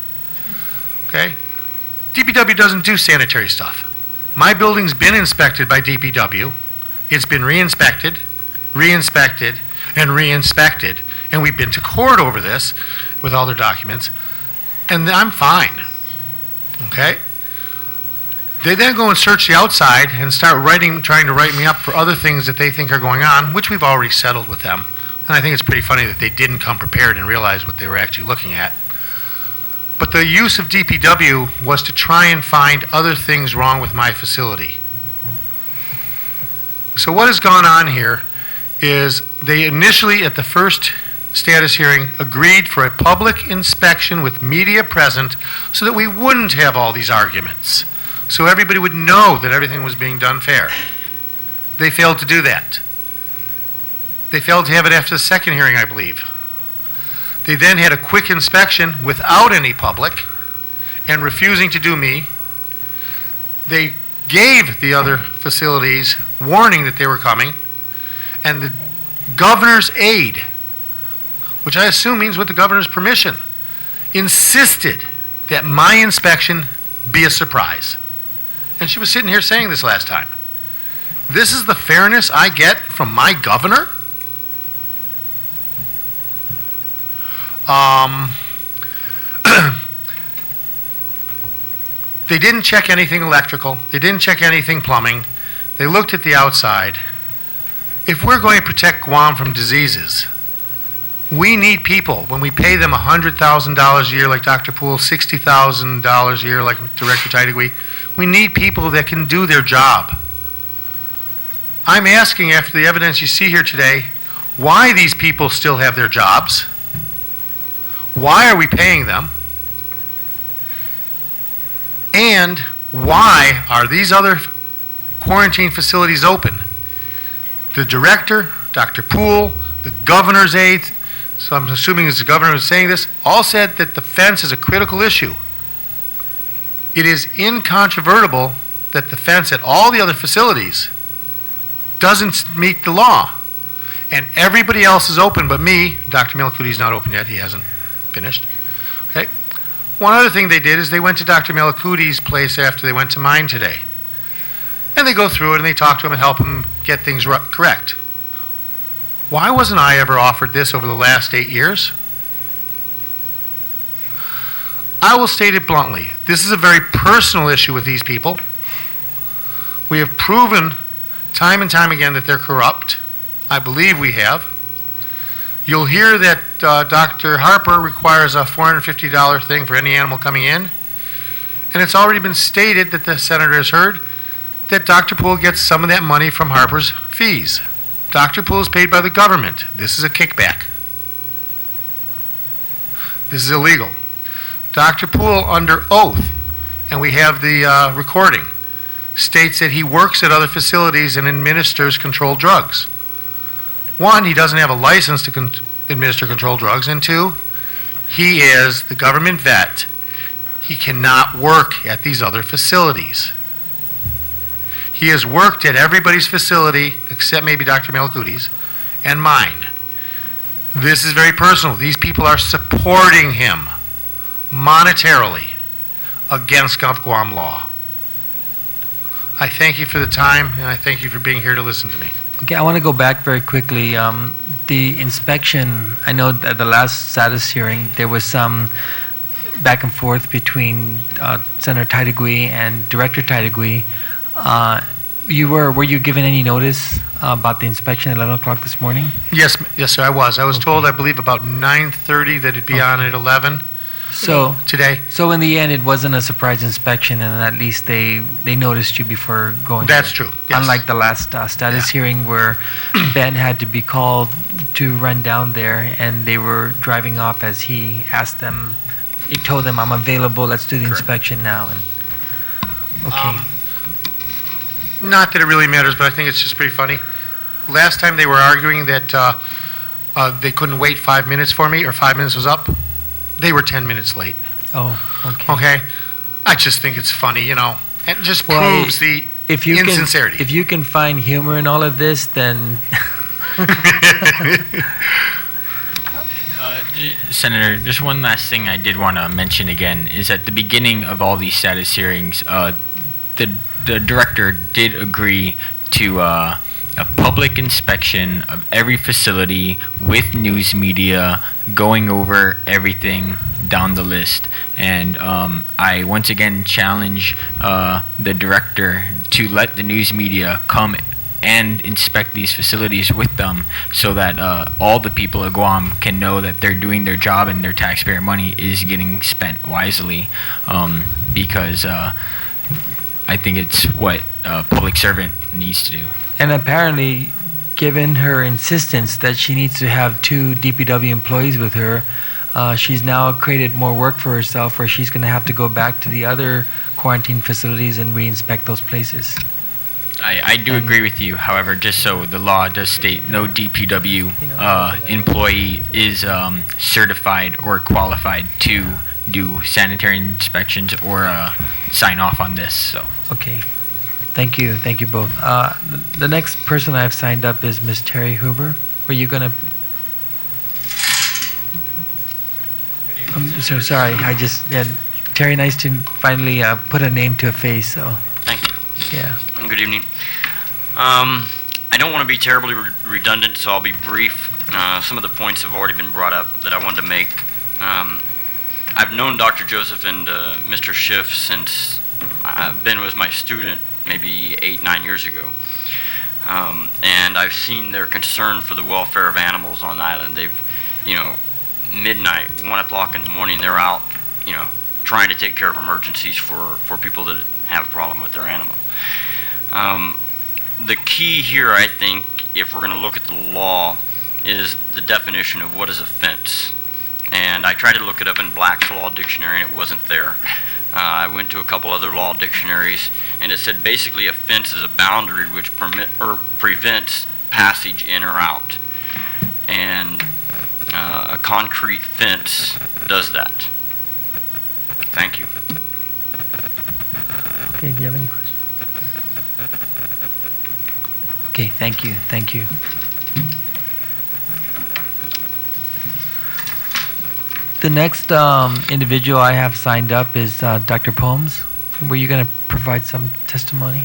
[SPEAKER 4] Okay? DPW doesn't do sanitary stuff. My building's been inspected by DPW. It's been re-inspected, re-inspected, and re-inspected, and we've been to court over this with all their documents, and I'm fine. Okay? They then go and search the outside and start trying to write me up for other things that they think are going on, which we've already settled with them. And I think it's pretty funny that they didn't come prepared and realize what they were actually looking at. But the use of DPW was to try and find other things wrong with my facility. So what has gone on here is they initially, at the first status hearing, agreed for a public inspection with media present so that we wouldn't have all these arguments, so everybody would know that everything was being done fair. They failed to do that. They failed to have it after the second hearing, I believe. They then had a quick inspection without any public and refusing to do me. They gave the other facilities warning that they were coming, and the governor's aide, which I assume means with the governor's permission, insisted that my inspection be a surprise. And she was sitting here saying this last time. This is the fairness I get from my governor? They didn't check anything electrical. They didn't check anything plumbing. They looked at the outside. If we're going to protect Guam from diseases, we need people. When we pay them $100,000 a year like Dr. Poole, $60,000 a year like Director Titagui, we need people that can do their job. I'm asking, after the evidence you see here today, why these people still have their jobs. Why are we paying them? And why are these other quarantine facilities open? The director, Dr. Poole, the governor's aide, so I'm assuming it's the governor who's saying this, all said that the fence is a critical issue. It is incontrovertible that the fence at all the other facilities doesn't meet the law. And everybody else is open but me. Dr. Malakudi's not open yet. He hasn't finished. Okay. One other thing they did is they went to Dr. Malakudi's place after they went to mine today. And they go through it and they talk to him and help him get things correct. Why wasn't I ever offered this over the last 8 years? I will state it bluntly. This is a very personal issue with these people. We have proven time and time again that they're corrupt. I believe we have. You'll hear that Dr. Harper requires a $450 thing for any animal coming in. And it's already been stated that the senator has heard that Dr. Poole gets some of that money from Harper's fees. Dr. Poole is paid by the government. This is a kickback. This is illegal. Dr. Poole, under oath, and we have the recording, states that he works at other facilities and administers controlled drugs. One, he doesn't have a license to administer controlled drugs, and two, he is the government vet. He cannot work at these other facilities. He has worked at everybody's facility, except maybe Dr. Malakudi's, and mine. This is very personal. These people are supporting him monetarily against Guam law. I thank you for the time, and I thank you for being here to listen to me.
[SPEAKER 1] Okay, I want to go back very quickly. The inspection, I know at the last status hearing, there was some back and forth between Senator Titagui and Director Titagui. Were you given any notice about the inspection at 11 o'clock this morning?
[SPEAKER 4] Yes, sir, I was. I was told, I believe, about 9:30 that it'd be on at 11.
[SPEAKER 1] So
[SPEAKER 4] today.
[SPEAKER 1] So in the end, it wasn't a surprise inspection, and at least they noticed you before going.
[SPEAKER 4] That's
[SPEAKER 1] there.
[SPEAKER 4] true. Yes.
[SPEAKER 1] Unlike the last status hearing where Ben had to be called to run down there, and they were driving off as he asked them. He told them, "I'm available. Let's do the inspection now." And okay.
[SPEAKER 4] Not that it really matters, but I think it's just pretty funny. Last time they were arguing that they couldn't wait 5 minutes for me, or 5 minutes was up. They were 10 minutes late.
[SPEAKER 1] Oh, okay.
[SPEAKER 4] Okay? I just think it's funny, you know. It just proves the insincerity.
[SPEAKER 1] If you can find humor in all of this, then...
[SPEAKER 2] Senator, just one last thing I did want to mention again is at the beginning of all these status hearings, the director did agree to a public inspection of every facility with news media, going over everything down the list. And I once again challenge the director to let the news media come and inspect these facilities with them so that all the people of Guam can know that they're doing their job and their taxpayer money is getting spent wisely, because I think it's what a public servant needs to do.
[SPEAKER 1] And apparently, given her insistence that she needs to have 2 DPW employees with her, she's now created more work for herself where she's going to have to go back to the other quarantine facilities and re-inspect those places.
[SPEAKER 2] I do agree with you. However, just so the law does state no DPW employee is certified or qualified to do sanitary inspections or sign off on this. So.
[SPEAKER 1] Okay. Thank you both. The next person I've signed up is Ms. Terry Huber. Were you going to... I'm so sorry. Terry, nice to finally put a name to a face. So.
[SPEAKER 5] Thank you.
[SPEAKER 1] Yeah.
[SPEAKER 5] Good evening. I don't want to be terribly redundant, so I'll be brief. Some of the points have already been brought up that I wanted to make. I've known Dr. Joseph and Mr. Schiff since Ben was my student maybe 8-9 years ago. And I've seen their concern for the welfare of animals on the island. They've, midnight, 1 o'clock in the morning, they're out, trying to take care of emergencies for people that have a problem with their animal. The key here, I think, if we're going to look at the law, is the definition of what is a fence. And I tried to look it up in Black's Law Dictionary, and it wasn't there. I went to a couple other law dictionaries, and it said basically a fence is a boundary which prevents passage in or out. And a concrete fence does that. Thank you.
[SPEAKER 1] Okay, do you have any questions? Okay, thank you. The next individual I have signed up is Dr. Pomes. Were you going to provide some testimony?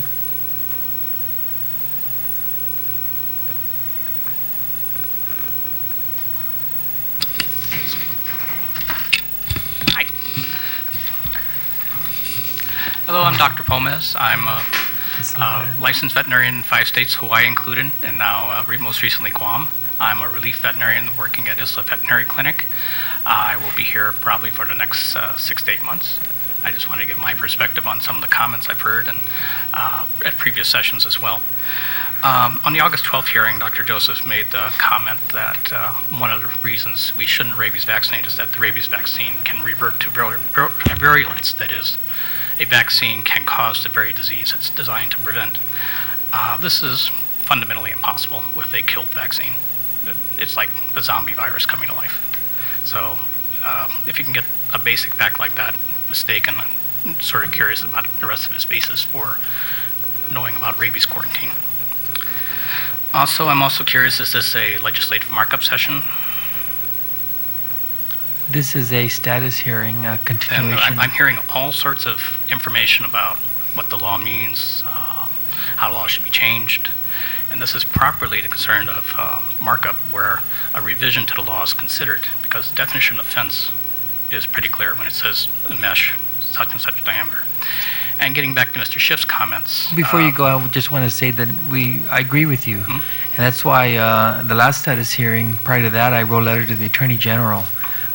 [SPEAKER 6] Hi. Hello, I'm Dr. Pomes. I'm a licensed veterinarian in 5 states, Hawaii included, and now most recently Guam. I'm a relief veterinarian working at Isla Veterinary Clinic. I will be here probably for the next 6 to 8 months. I just want to give my perspective on some of the comments I've heard and at previous sessions as well. On the August 12th hearing, Dr. Joseph made the comment that one of the reasons we shouldn't rabies vaccinate is that the rabies vaccine can revert to virulence. That is, a vaccine can cause the very disease it's designed to prevent. This is fundamentally impossible with a killed vaccine. It's like the zombie virus coming to life. So if you can get a basic fact like that mistaken, I'm sort of curious about the rest of his basis for knowing about rabies quarantine. Also, I'm also curious, is this a legislative markup session?
[SPEAKER 1] This is a status hearing, a continuation.
[SPEAKER 6] And I'm hearing all sorts of information about what the law means, how law should be changed. And this is properly the concern of markup, where a revision to the law is considered, because the definition of fence is pretty clear when it says a mesh, such and such diameter. And getting back to Mr. Schiff's comments.
[SPEAKER 1] Before you go, I just want to say that I agree with you. Mm-hmm. And that's why the last status hearing, prior to that, I wrote a letter to the Attorney General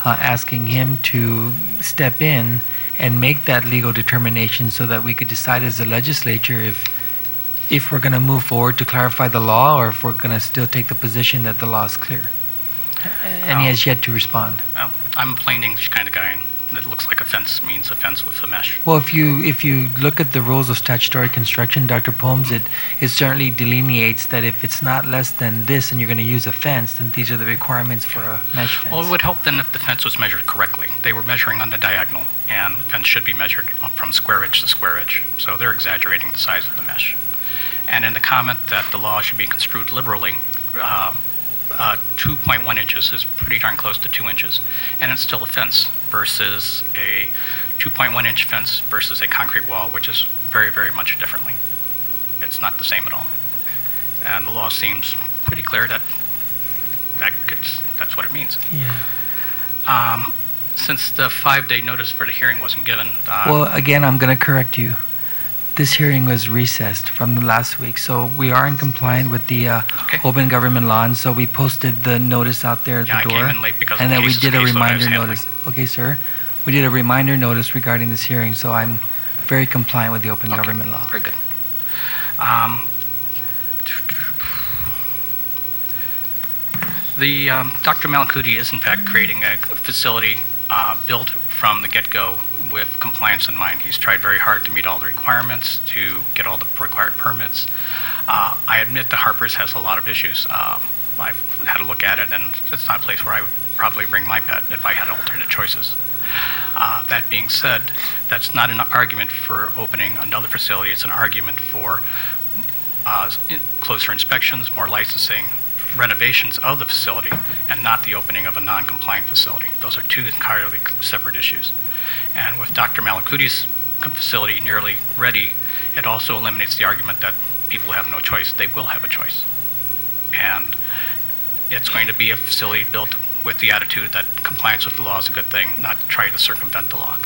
[SPEAKER 1] asking him to step in and make that legal determination so that we could decide as a legislature if we're going to move forward to clarify the law or if we're going to still take the position that the law is clear. And he has yet to respond.
[SPEAKER 6] Well, I'm a plain English kind of guy, and It looks like a fence means a fence with a mesh.
[SPEAKER 1] Well, if you look at the rules of statutory construction, Dr. Pomes, it certainly delineates that if it's not less than this and you're going to use a fence, then these are the requirements for a mesh fence.
[SPEAKER 6] Well, it would help then if the fence was measured correctly. They were measuring on the diagonal, and the fence should be measured from square edge to square edge. So they're exaggerating the size of the mesh. And in the comment that the law should be construed liberally, 2.1 inches is pretty darn close to 2 inches, and it's still a fence versus a 2.1 inch fence versus a concrete wall, which is very, very much differently. It's not the same at all. And the law seems pretty clear that that's what it means.
[SPEAKER 1] Yeah.
[SPEAKER 6] Since the 5-day notice for the hearing wasn't given.
[SPEAKER 1] Well, again, I'm going to correct you. This hearing was recessed from the last week, so we are in compliance with the open government law, and so we posted the notice out there at the door.
[SPEAKER 6] I came in late because
[SPEAKER 1] and
[SPEAKER 6] of
[SPEAKER 1] then we did a reminder
[SPEAKER 6] handling.
[SPEAKER 1] notice. Okay, sir. We did a reminder notice regarding this hearing, so I'm very compliant with the open government law.
[SPEAKER 6] Very good. Dr. Malakuti is in fact creating a facility built from the get-go with compliance in mind. He's tried very hard to meet all the requirements, to get all the required permits. I admit that Harper's has a lot of issues. I've had a look at it, and it's not a place where I would probably bring my pet if I had alternate choices. That being said, that's not an argument for opening another facility. It's an argument for closer inspections, more licensing, renovations of the facility, and not the opening of a non-compliant facility. Those are two entirely separate issues. And with Dr. Malakuti's facility nearly ready, it also eliminates the argument that people have no choice. They will have a choice. And it's going to be a facility built with the attitude that compliance with the law is a good thing, not to try to circumvent the law.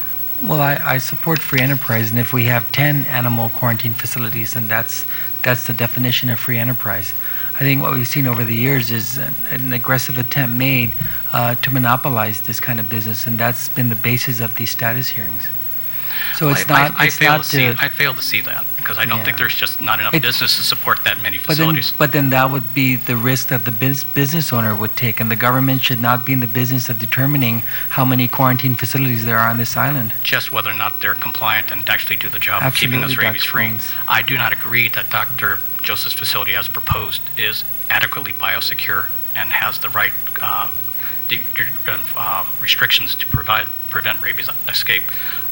[SPEAKER 1] Well, I support free enterprise, and if we have 10 animal quarantine facilities, then that's the definition of free enterprise. I think what we've seen over the years is an aggressive attempt made to monopolize this kind of business, and that's been the basis of these status hearings. So
[SPEAKER 6] well,
[SPEAKER 1] it's not.
[SPEAKER 6] I fail to see that because I don't think there's just not enough business to support that many facilities.
[SPEAKER 1] But then that would be the risk that the business owner would take, and the government should not be in the business of determining how many quarantine facilities there are on this island.
[SPEAKER 6] Just whether or not they're compliant and actually do the job of keeping us rabies-free. I do not agree that Dr. Joseph's facility, as proposed, is adequately biosecure and has the right restrictions to prevent rabies escape.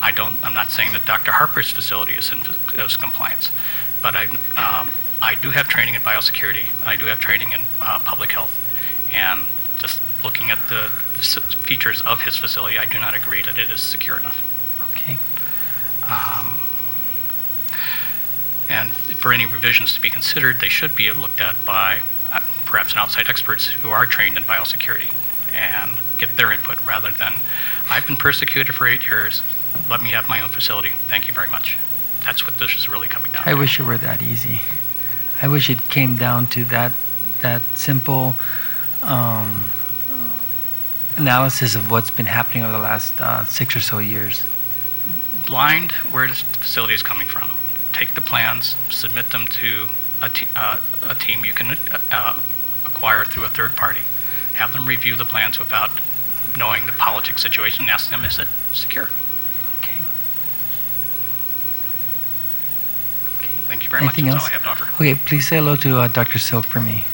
[SPEAKER 6] I'm not saying that Dr. Harper's facility is compliance, but I do have training in biosecurity. I do have training in public health, and just looking at the features of his facility, I do not agree that it is secure enough.
[SPEAKER 1] Okay.
[SPEAKER 6] And for any revisions to be considered, they should be looked at by perhaps outside experts who are trained in biosecurity and get their input rather than, I've been persecuted for 8 years, let me have my own facility, thank you very much. That's what this is really coming down to.
[SPEAKER 1] I wish it were that easy. I wish it came down to that simple analysis of what's been happening over the last 6 or so years.
[SPEAKER 6] Blind where this facility is coming from. Take the plans, submit them to a team you can acquire through a third party. Have them review the plans without knowing the politics situation and ask them, is it secure?
[SPEAKER 1] Okay.
[SPEAKER 6] Thank you very
[SPEAKER 1] Anything
[SPEAKER 6] much.
[SPEAKER 1] else?
[SPEAKER 6] That's all I have to offer.
[SPEAKER 1] Okay, please say hello to Dr. Silk for me.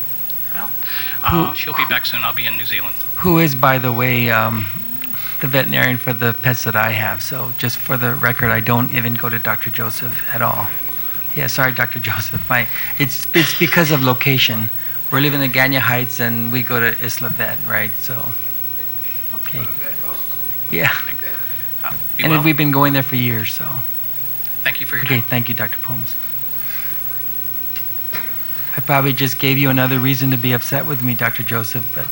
[SPEAKER 6] Well, she'll be back soon. I'll be in New Zealand.
[SPEAKER 1] Who is, by the way, the veterinarian for the pets that I have. So just for the record, I don't even go to Dr. Joseph at all. Yeah, sorry, Dr. Joseph. It's because of location. We're living in Ganya Heights, and we go to Isla Vet, right? So, okay. Yeah. And
[SPEAKER 6] well.
[SPEAKER 1] we've been going there for years, so.
[SPEAKER 6] Thank you for your
[SPEAKER 1] Okay,
[SPEAKER 6] time.
[SPEAKER 1] thank you, Dr. Pomes. I probably just gave you another reason to be upset with me, Dr. Joseph, but.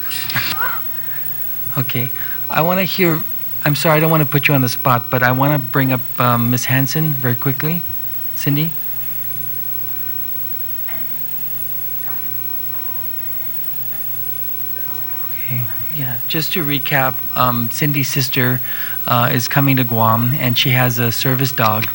[SPEAKER 1] Okay. I want to hear, I'm sorry, I don't want to put you on the spot, but I want to bring up Ms. Hansen very quickly. Cindy? Okay, yeah, just to recap, Cindy's sister is coming to Guam, and she has a service dog,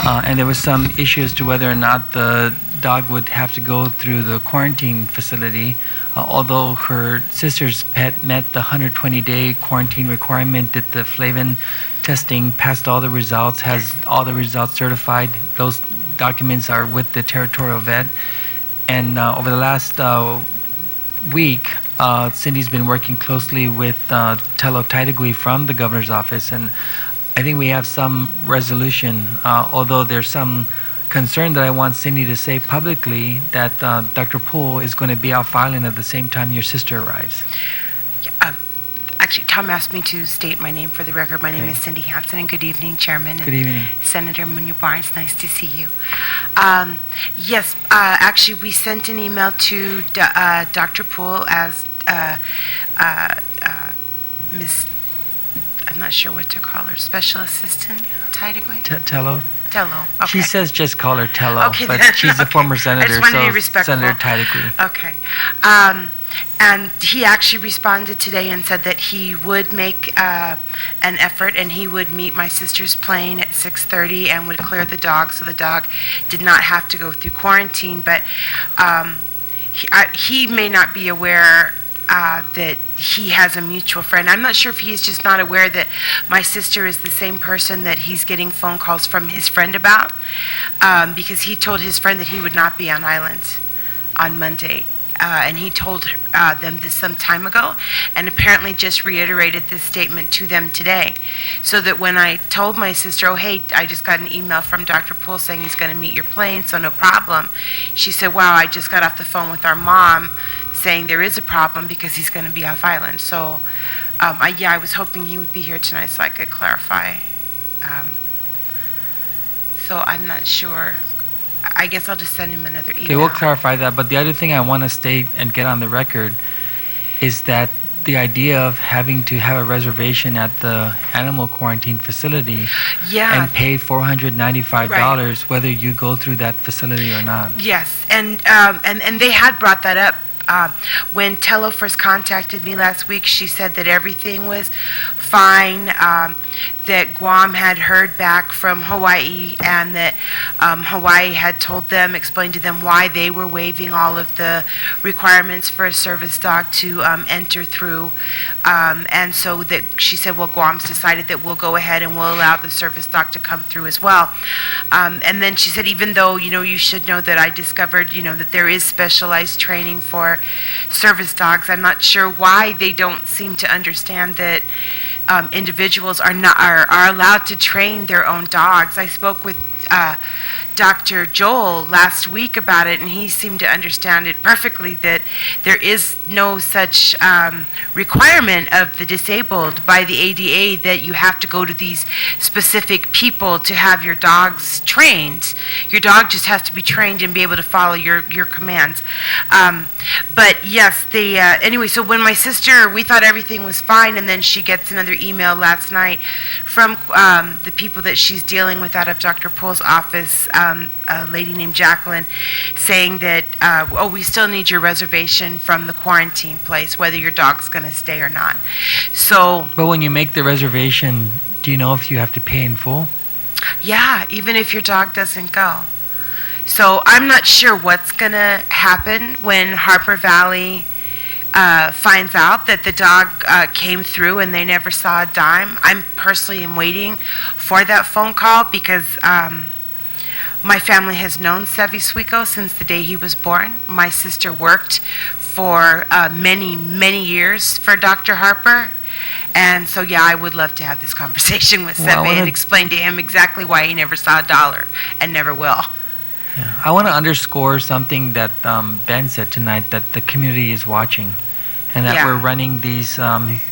[SPEAKER 1] and there was some issue as to whether or not the dog would have to go through the quarantine facility. Although her sister's pet met the 120-day quarantine requirement, did the flavin testing, passed all the results, has all the results certified. Those documents are with the territorial vet. And over the last week, Cindy's been working closely with Tello Taitigui from the governor's office, and I think we have some resolution, although there's some concern that I want Cindy to say publicly that Dr. Poole is going to be off island at the same time your sister arrives.
[SPEAKER 7] Actually, Tom asked me to state my name for the record. My name is Cindy Hansen, and good evening, Chairman.
[SPEAKER 1] Good evening.
[SPEAKER 7] Senator Munoz-Barnes, nice to see you. Yes, actually, we sent an email to Dr. Poole as Miss, I'm not sure what to call her, Special Assistant Taitigui?
[SPEAKER 1] Tello.
[SPEAKER 7] Tello, okay.
[SPEAKER 1] She says just call her Tello,
[SPEAKER 7] okay,
[SPEAKER 1] but she's a former senator,
[SPEAKER 7] I just wanted to be respectful.
[SPEAKER 1] Senator Taitigui.
[SPEAKER 7] Okay. And he actually responded today and said that he would make an effort and he would meet my sister's plane at 6:30 and would clear the dog so the dog did not have to go through quarantine. But he may not be aware that he has a mutual friend. I'm not sure if he is just not aware that my sister is the same person that he's getting phone calls from his friend about, because he told his friend that he would not be on island on Monday. And he told them this some time ago, and apparently just reiterated this statement to them today. So that when I told my sister, oh, hey, I just got an email from Dr. Poole saying he's going to meet your plane, so no problem. She said, wow, I just got off the phone with our mom saying there is a problem because he's going to be off island. So, I was hoping he would be here tonight so I could clarify. So I'm not sure. I guess I'll just send him another email.
[SPEAKER 1] Okay, we'll clarify that. But the other thing I want to state and get on the record is that the idea of having to have a reservation at the animal quarantine facility and pay $495 whether you go through that facility or not.
[SPEAKER 7] Yes, and they had brought that up. When Tello first contacted me last week, she said that everything was fine, that Guam had heard back from Hawaii, and that Hawaii had told them, explained to them why they were waiving all of the requirements for a service dog to enter through. And so that she said, well, Guam's decided that we'll go ahead and we'll allow the service dog to come through as well. And then she said, even though, you should know that I discovered, that there is specialized training for service dogs, I'm not sure why they don't seem to understand that individuals are allowed to train their own dogs. I spoke with Dr. Joel last week about it, and he seemed to understand it perfectly, that there is no such requirement of the disabled by the ADA that you have to go to these specific people to have your dogs trained. Your dog just has to be trained and be able to follow your commands. But yes, anyway, so when my sister, we thought everything was fine, and then she gets another email last night from the people that she's dealing with out of Dr. Poole's office, a lady named Jacqueline, saying that, we still need your reservation from the quarantine place, whether your dog's going to stay or not. So. But
[SPEAKER 1] when you make the reservation, do you know if you have to pay in full?
[SPEAKER 7] Yeah, even if your dog doesn't go. So I'm not sure what's going to happen when Harper Valley finds out that the dog came through and they never saw a dime. I'm personally waiting for that phone call because my family has known Sevi Suico since the day he was born. My sister worked for many, many years for Dr. Harper. And so, I would love to have this conversation with Sevi and explain to him exactly why he never saw a dollar and never will.
[SPEAKER 1] Yeah. I want to underscore something that Ben said tonight, that the community is watching, and that we're running these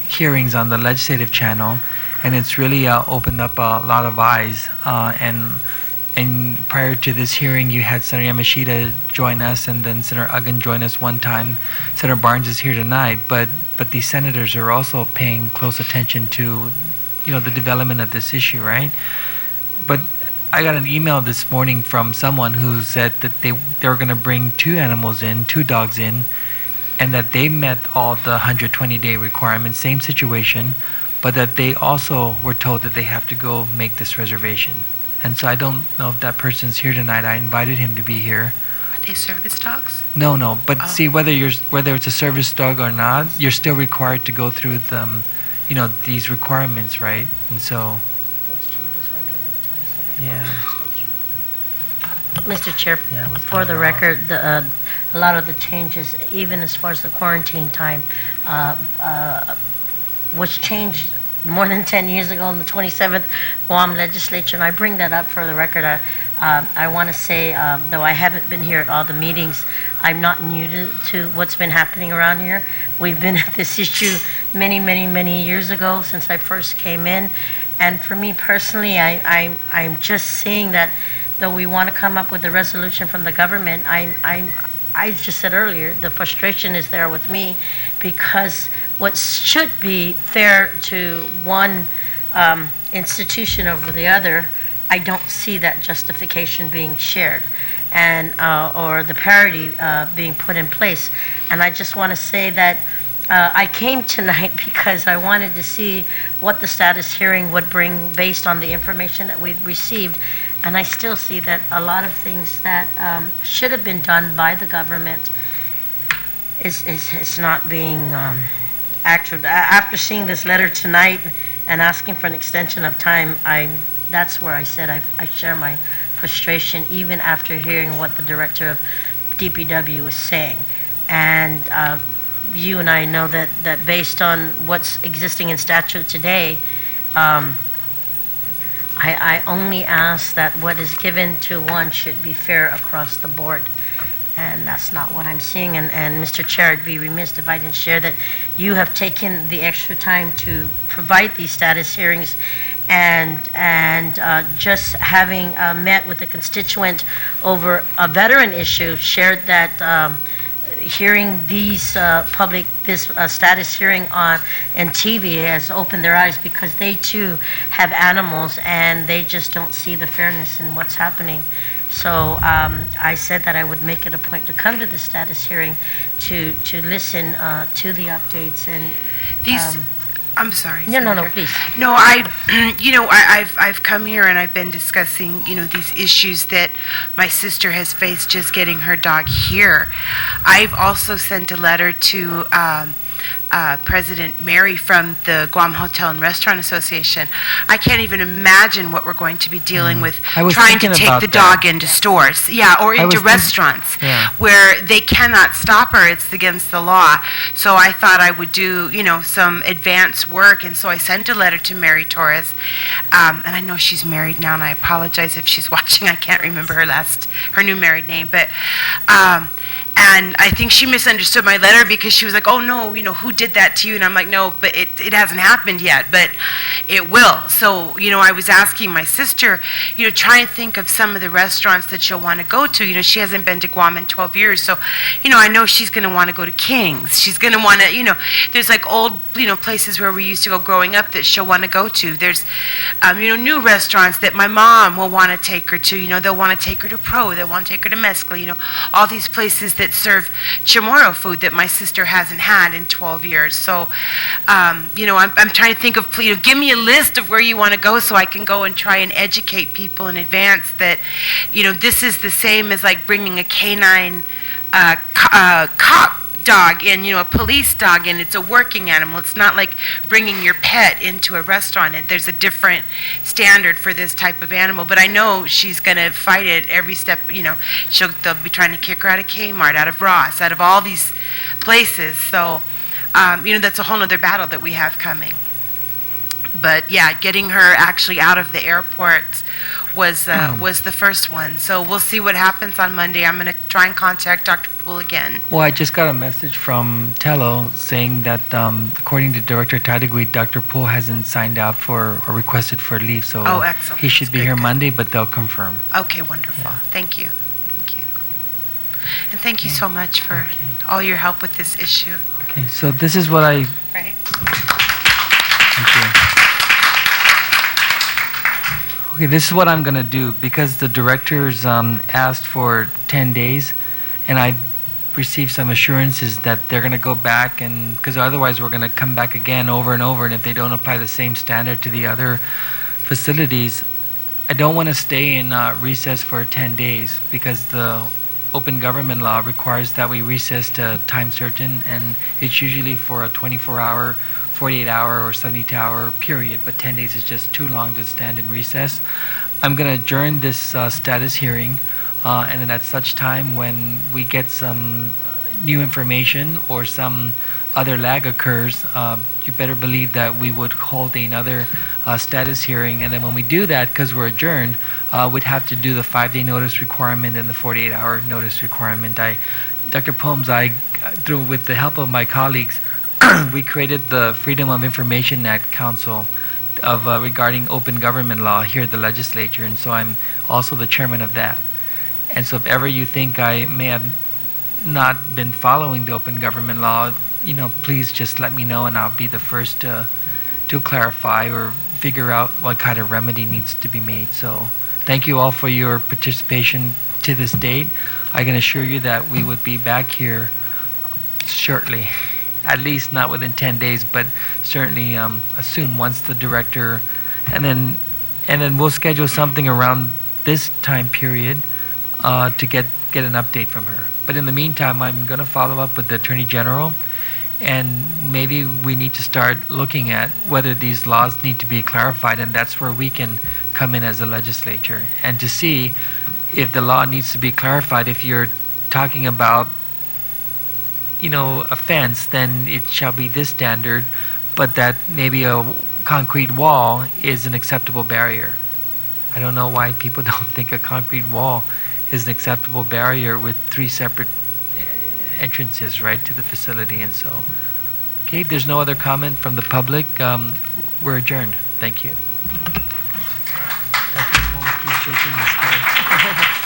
[SPEAKER 1] hearings on the legislative channel, and it's really opened up a lot of eyes. And prior to this hearing, you had Senator Yamashita join us, and then Senator Uggan join us one time. Senator Barnes is here tonight, but these senators are also paying close attention to, the development of this issue, right? But I got an email this morning from someone who said that they were going to bring two dogs in, and that they met all the 120-day requirements, same situation, but that they also were told that they have to go make this reservation. And so I don't know if that person's here tonight. I invited him to be here.
[SPEAKER 7] Are they service dogs?
[SPEAKER 1] No. But see, whether it's a service dog or not, you're still required to go through the, these requirements, right? And so.
[SPEAKER 3] Those changes were made in the 27th
[SPEAKER 1] Yeah.
[SPEAKER 3] legislature. Mr. Chair,
[SPEAKER 1] Yeah, it was
[SPEAKER 3] for the
[SPEAKER 1] kind of
[SPEAKER 3] record, a lot of the changes, even as far as the quarantine time, was changed more than 10 years ago in the 27th Guam legislature, and I bring that up for the record. I want to say, though I haven't been here at all the meetings, I'm not new to what's been happening around here. We've been at this issue many years ago since I first came in, and for me personally, I'm just seeing that though we want to come up with a resolution from the government, I just said earlier, the frustration is there with me because what should be fair to one institution over the other, I don't see that justification being shared and or the parity being put in place. And I just want to say that I came tonight because I wanted to see what the status hearing would bring based on the information that we've received. And I still see that a lot of things that should have been done by the government is not being acted. After seeing this letter tonight and asking for an extension of time, that's where I said I share my frustration even after hearing what the director of DPW was saying. And you and I know that based on what's existing in statute today, I only ask that what is given to one should be fair across the board. And that's not what I'm seeing. And Mr. Chair, I'd be remiss if I didn't share that you have taken the extra time to provide these status hearings and just having met with a constituent over a veteran issue, shared that hearing these status hearing on TV has opened their eyes because they too have animals and they just don't see the fairness in what's happening. So I said that I would make it a point to come to the status hearing to listen to the updates and
[SPEAKER 7] these. I'm sorry.
[SPEAKER 3] No, please.
[SPEAKER 7] No, I've come here and I've been discussing, these issues that my sister has faced just getting her dog here. I've also sent a letter to President Mary from the Guam Hotel and Restaurant Association. I can't even imagine what we're going to be dealing with trying to take the dog into stores, or into restaurants where they cannot stop her. It's against the law. So I thought I would do, some advance work, and so I sent a letter to Mary Torres. And I know she's married now, and I apologize if she's watching. I can't remember her new married name, but. And I think she misunderstood my letter because she was like, oh, no, who did that to you? And I'm like, no, but it hasn't happened yet, but it will. So, I was asking my sister, try and think of some of the restaurants that she'll want to go to. She hasn't been to Guam in 12 years. So, I know she's going to want to go to King's. She's going to want to, there's like old, places where we used to go growing up that she'll want to go to. There's, new restaurants that my mom will want to take her to. They'll want to take her to Pro. They'll want to take her to Mezcla. All these places that serve Chamorro food that my sister hasn't had in 12 years. So, I'm trying to think of, give me a list of where you want to go so I can go and try and educate people in advance that, this is the same as like bringing a canine cop dog in, a police dog in. It's a working animal. It's not like bringing your pet into a restaurant. And there's a different standard for this type of animal. But I know she's going to fight it every step. They'll be trying to kick her out of Kmart, out of Ross, out of all these places. So, that's a whole other battle that we have coming. But yeah, getting her actually out of the airport was the first one. So we'll see what happens on Monday. I'm going to try and contact Dr. Poole again.
[SPEAKER 1] Well, I just got a message from Tello saying that according to Director Tadagui, Dr. Poole hasn't signed out for or requested for leave. So
[SPEAKER 7] excellent.
[SPEAKER 1] He should be here Monday, but they'll confirm.
[SPEAKER 7] Okay, wonderful.
[SPEAKER 1] Yeah.
[SPEAKER 7] Thank you. And thank you so much for all your help with this issue.
[SPEAKER 1] Okay, so this is what I...
[SPEAKER 7] Right.
[SPEAKER 1] Thank you. Okay, this is what I'm going to do because the directors asked for 10 days and I received some assurances that they're going to go back and because otherwise we're going to come back again over and over, and if they don't apply the same standard to the other facilities, I don't want to stay in recess for 10 days because the open government law requires that we recess to time certain, and it's usually for a 24-hour, 48-hour, or 72-hour period, but 10 days is just too long to stand in recess. I'm going to adjourn this status hearing, and then at such time when we get some new information or some other lag occurs, you better believe that we would hold another status hearing. And then when we do that, because we're adjourned, we'd have to do the 5-day notice requirement and the 48-hour notice requirement. Dr. Pomes, with the help of my colleagues, we created the Freedom of Information Act Council regarding open government law here at the legislature, and so I'm also the chairman of that. And so if ever you think I may have not been following the open government law, please just let me know, and I'll be the first to clarify or figure out what kind of remedy needs to be made. So thank you all for your participation to this date. I can assure you that we would be back here shortly, at least not within 10 days, but certainly soon, once the director, and then we'll schedule something around this time period to get an update from her. But in the meantime, I'm going to follow up with the Attorney General, and maybe we need to start looking at whether these laws need to be clarified, and that's where we can come in as a legislature, and to see if the law needs to be clarified. If you're talking about offense, then it shall be this standard, but that maybe a concrete wall is an acceptable barrier. I don't know why people don't think a concrete wall is an acceptable barrier with 3 separate entrances right to the facility. And so, okay, if there's no other comment from the public, we're adjourned. Thank you. Dr. Holmes, keep shaking his head.